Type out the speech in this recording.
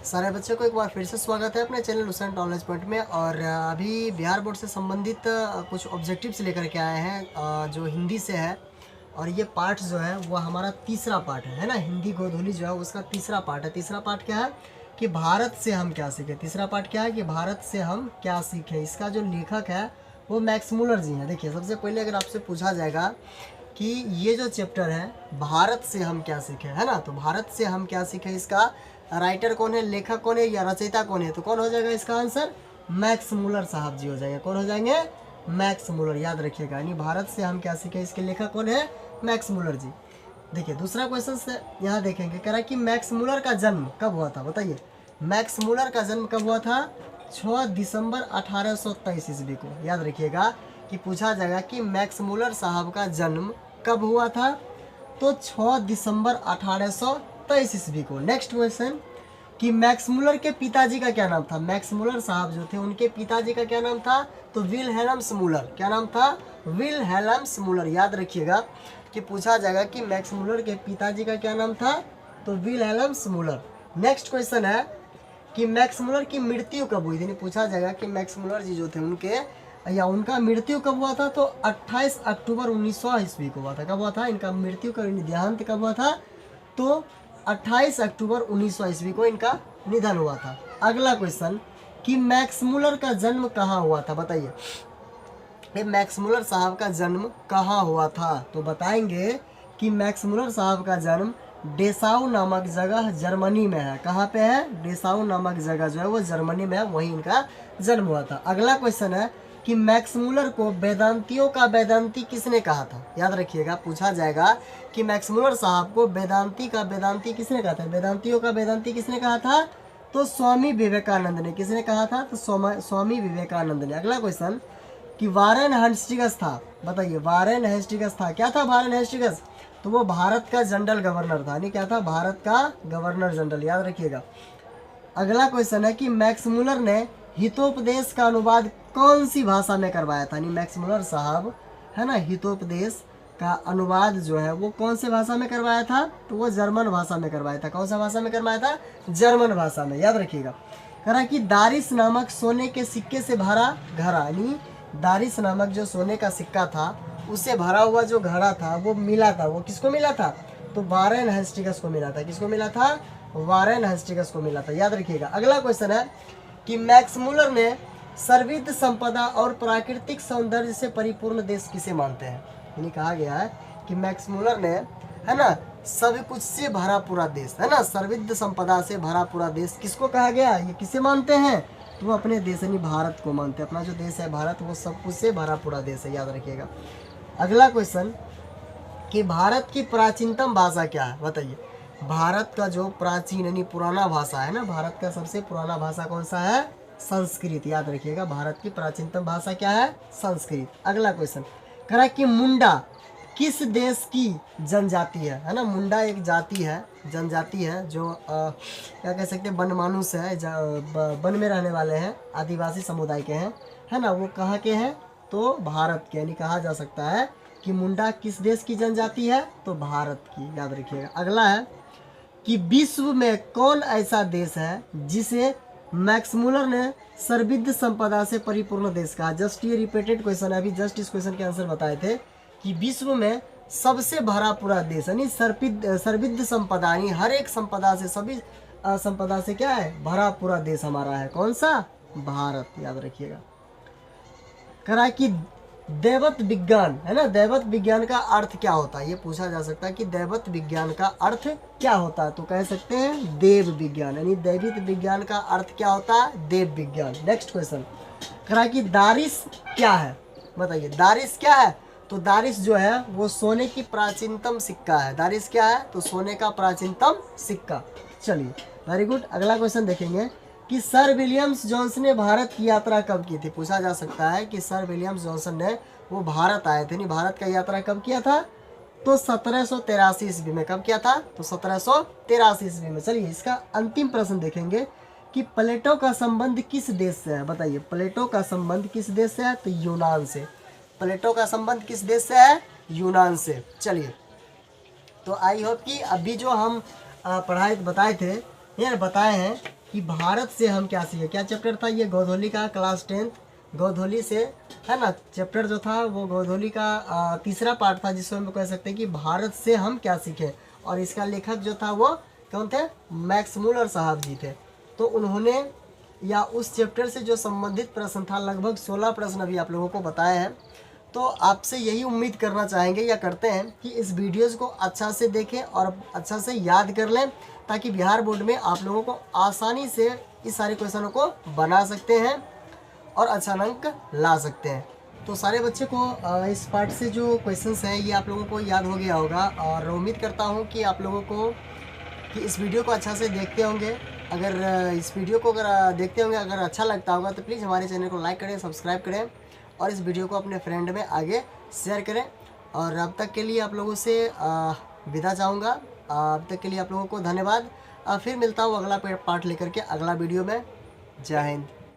सारे बच्चों को एक बार फिर से स्वागत है अपने चैनल लुसेंट नॉलेज पॉइंट में। और अभी बिहार बोर्ड से संबंधित कुछ ऑब्जेक्टिव्स लेकर के आए हैं जो हिंदी से है। और ये पार्ट जो है वो हमारा तीसरा पार्ट है ना। हिंदी गोधूली जो है उसका तीसरा पार्ट है। तीसरा पार्ट क्या है कि भारत से हम क्या सीखें। तीसरा पार्ट क्या है कि भारत से हम क्या सीखें। इसका जो लेखक है वो मैक्स मुलर जी हैं। देखिए, सबसे पहले अगर आपसे पूछा जाएगा कि ये जो चैप्टर है भारत से हम क्या सीखें, है ना, तो भारत से हम क्या सीखें, इसका राइटर कौन है, लेखक कौन है या रचयिता कौन है, तो कौन हो जाएगा इसका आंसर, मैक्स मुलर साहब जी हो जाएंगे। कौन हो जाएंगे, मैक्स मुलर। याद रखिएगा, यानी भारत से हम क्या सीखें, इसके लेखक कौन है, मैक्स मुलर जी। देखिए दूसरा क्वेश्चन से यहाँ देखेंगे, कह रहा है कि मैक्स मुलर का जन्म कब हुआ था, बताइए। मैक्स मुलर का जन्म कब हुआ था, 6 दिसंबर 1823 ईस्वी को। याद रखिएगा कि पूछा जाएगा कि मैक्स मुलर साहब का जन्म कब हुआ था, तो 6 दिसंबर 1823 ईस्वी को। नेक्स्ट क्वेश्चन कि मैक्स मुलर के पिताजी का क्या नाम था। मैक्स मुलर साहब जो थे उनके पिताजी का क्या नाम था, तो विलहेल्म्स मुलर। क्या नाम था, विलहेल्म्स मुलर। याद रखिएगा कि पूछा जाएगा कि मैक्स मुलर के पिताजी का क्या नाम था, तो विलहेल्म्स मुलर। नेक्स्ट क्वेश्चन है कि मैक्स मुलर की मृत्यु कब हुई थी। पूछा जाएगा कि मैक्स मुलर जी जो थे उनके या उनका मृत्यु कब हुआ था, तो 28 अक्टूबर 1900 ईस्वी को हुआ था। कब हुआ था इनका मृत्यु का देहांत कब हुआ था, तो 28 अक्टूबर 1900 ईस्वी को इनका निधन हुआ था। अगला क्वेश्चन कि मैक्स मुलर का जन्म कहाँ हुआ था, बताइए। ये मैक्स मुलर साहब का जन्म कहाँ हुआ था, तो बताएंगे कि मैक्स मुलर साहब का जन्म डेसाउ नामक जगह जर्मनी में है। कहाँ पे है, डेसाउ नामक जगह जो है वो जर्मनी में है, वहीं इनका जन्म हुआ था। अगला क्वेश्चन है कि मैक्स मुलर को वेदांतियों का वेदांती किसने कहा था। याद रखिएगा, पूछा जाएगा कि मैक्स मुलर साहब को वेदांती का वेदांती किसने कहा था, वेदांतियों का वेदांती किसने कहा था, तो स्वामी विवेकानंद ने। किसने कहा था, तो स्वामी विवेकानंद ने। अगला क्वेश्चन कि वारेन हेस्टिंग्स था, बताइए वारेन हेस्टिंग्स था, क्या था वारेन हेस्टिंग्स, तो वो भारत का जनरल गवर्नर था। यानी क्या था, भारत का गवर्नर जनरल। याद रखिएगा। अगला क्वेश्चन है कि मैक्स मुलर ने हितोपदेश का अनुवाद कौन सी भाषा में करवाया था। यानी मैक्स मुलर साहब है ना, हितोपदेश का अनुवाद जो है वो कौन से भाषा में करवाया था, तो वो जर्मन भाषा में करवाया था। कौन सा भाषा में करवाया था, जर्मन भाषा में। याद रखिएगा। कह रहा कि दारिस नामक सोने के सिक्के से भरा घड़ा, यानी दारिस नामक जो सोने का सिक्का था उससे भरा हुआ जो घड़ा था वो मिला था, वो किसको मिला था, तो वारेन हेस्टिंग्स को मिला था। किसको मिला था, वारेन हेस्टिंग्स को मिला था। याद रखिएगा। अगला क्वेश्चन है कि मैक्स मुलर ने सर्वविध संपदा और प्राकृतिक सौंदर्य से परिपूर्ण देश किसे मानते हैं। यानी कहा गया है कि मैक्स मुलर ने, है ना, सब कुछ से भरा पूरा देश, है ना, सर्वविध संपदा से भरा पूरा देश किसको कहा गया, ये किसे मानते हैं, तो वो अपने देश यानी भारत को मानते हैं। अपना जो देश है भारत वो सब कुछ से भरा पूरा देश है। याद रखिएगा। अगला क्वेश्चन कि भारत की प्राचीनतम भाषा क्या है, बताइए। भारत का जो प्राचीन यानी पुराना भाषा है ना, भारत का सबसे पुराना भाषा कौन सा है, संस्कृत। याद रखिएगा, भारत की प्राचीनतम भाषा क्या है, संस्कृत। अगला क्वेश्चन कह रहा है कि मुंडा किस देश की जनजाति है ना। मुंडा एक जाति है, जनजाति है जो क्या कह सकते हैं, वनमानुष है, वन में रहने वाले हैं, आदिवासी समुदाय के हैं, है ना। वो कहाँ के हैं, तो भारत के। यानी कहा जा सकता है कि मुंडा किस देश की जनजाति है, तो भारत की। याद रखिएगा। अगला है कि विश्व में कौन ऐसा देश है जिसे मैक्स मुलर ने सर्वविध संपदा से परिपूर्ण देश कहा। जस्ट ये रिपीटेड क्वेश्चन है, अभी जस्ट इस क्वेश्चन के आंसर बताए थे कि विश्व में सबसे भरा पूरा देश यानी सर्वविध संपदा, यानी हर एक संपदा से, सभी संपदा से क्या है, भरा पूरा देश हमारा है। कौन सा, भारत। याद रखिएगा। करा कि दैवत विज्ञान, है ना, दैवत विज्ञान का अर्थ क्या होता है, ये पूछा जा सकता है कि दैवत विज्ञान का अर्थ क्या होता है, तो कह सकते हैं देव विज्ञान। यानी दैवित विज्ञान का अर्थ क्या होता है, देव विज्ञान। नेक्स्ट क्वेश्चन करा कि दारिस क्या है, बताइए। दारिस क्या है, तो दारिस जो है वो सोने की प्राचीनतम सिक्का है। दारिस क्या है, तो सोने का प्राचीनतम सिक्का। चलिए, वेरी गुड। अगला क्वेश्चन देखेंगे कि सर विलियम्स जॉनसन ने भारत की यात्रा कब की थी। पूछा जा सकता है कि सर विलियम्स जॉनसन ने वो भारत आए थे, नहीं, भारत का यात्रा कब किया था, तो 1783 ईस्वी में। कब किया था, तो 1783 ईस्वी में। चलिए, इसका अंतिम प्रश्न देखेंगे कि प्लेटो का संबंध किस देश से है, बताइए। प्लेटो का संबंध किस देश से है, तो यूनान से। प्लेटो का संबंध किस देश से है, यूनान से। चलिए, तो आई होप कि अभी जो हम पढ़ाई बताए थे, ये बताए हैं कि भारत से हम क्या सीखे। क्या चैप्टर था ये? गोधोली का क्लास 10th गोधोली से, है ना। चैप्टर जो था वो गोधोली का तीसरा पार्ट था, जिसमें हम कह सकते हैं कि भारत से हम क्या सीखे। और इसका लेखक जो था वो कौन थे? मैक्स मुलर साहब जी थे। तो उन्होंने या उस चैप्टर से जो संबंधित प्रश्न था, लगभग 16 प्रश्न अभी आप लोगों को बताए हैं। तो आपसे यही उम्मीद करना चाहेंगे या करते हैं कि इस वीडियोज़ को अच्छा से देखें और अच्छा से याद कर लें, ताकि बिहार बोर्ड में आप लोगों को आसानी से इस सारे क्वेश्चनों को बना सकते हैं और अच्छा अंक ला सकते हैं। तो सारे बच्चे को इस पार्ट से जो क्वेश्चंस हैं ये आप लोगों को याद हो गया होगा, और उम्मीद करता हूँ कि आप लोगों को कि इस वीडियो को अच्छा से देखते होंगे। अगर इस वीडियो को अगर देखते होंगे, अगर अच्छा लगता होगा तो प्लीज़ हमारे चैनल को लाइक करें, सब्सक्राइब करें और इस वीडियो को अपने फ्रेंड में आगे शेयर करें। और अब तक के लिए आप लोगों से विदा चाहूँगा। अब तक के लिए आप लोगों को धन्यवाद। फिर मिलता हूँ अगला पार्ट लेकर के अगला वीडियो में। जय हिंद।